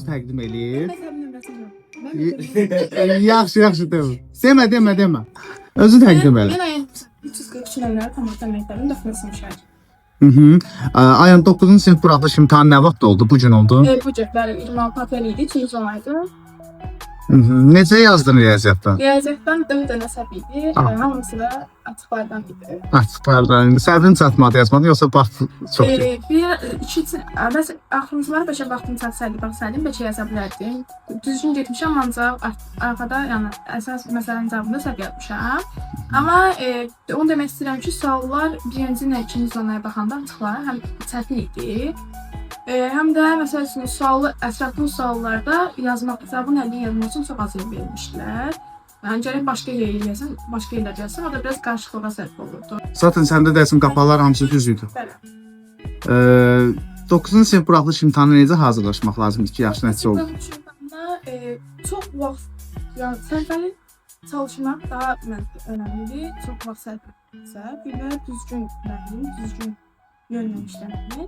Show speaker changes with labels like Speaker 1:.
Speaker 1: nömrəsi təqdim eləyir.
Speaker 2: Məktəbin nömrəsi yox.
Speaker 1: Yaxşı, demə. Özü təqdim elə.
Speaker 2: Mən 342 nömrəli Komandan məktəbin dəfnəsi müşahid.
Speaker 1: Ayın 9-cu sinif buraxılış imtahanı nə vaxt oldu? Bu gün oldu.
Speaker 2: Bu cəhbəli 26 aprel idi, 2-ci zonaydı.
Speaker 1: Necə yazdın riyaziyyatdan?
Speaker 2: Riyaziyyatdan 4 dənə səhv idi, hamısı da açıqlardan idi.
Speaker 1: Açıqlardan. Səbrin çatmadı yazmadı, yoxsa vaxt çox idi?
Speaker 2: Bəs axırıncılara beşə vaxtım çatsaydım, beşə yaza bilərdim. Düzgün getmişəm, ancaq arxada, yəni əsas məsələnin cavabında səhv yazmışam. Amma onu demək istəyirəm ki, suallar birinci ilə ikinci zonaya baxanda açıqları həm çətin idi. Həm də məsəl üçün ətraflı suallarda yazmaq, cavabın əlini yazmaq üçün çox az yer vermişdilər. Yəni gərək başqa yerlər yazsan, başqa yerlər yazsan, o da biraz qarışıqlığa səbəb olurdu.
Speaker 1: Zaten səndə dərsəm qapalar hamısı düz idi.
Speaker 2: Bəli.
Speaker 1: 9-cu sinif buraxılış imtahanına necə hazırlaşmaq lazımdır ki, yaxşı nəticə olur?
Speaker 2: Buraxılış imtahanına çox vaxt, yəni sərfəli çalışmaq daha önəmlidir. Çox vaxt sərfəlidirsə, bir də düzgün yönlə işləməli.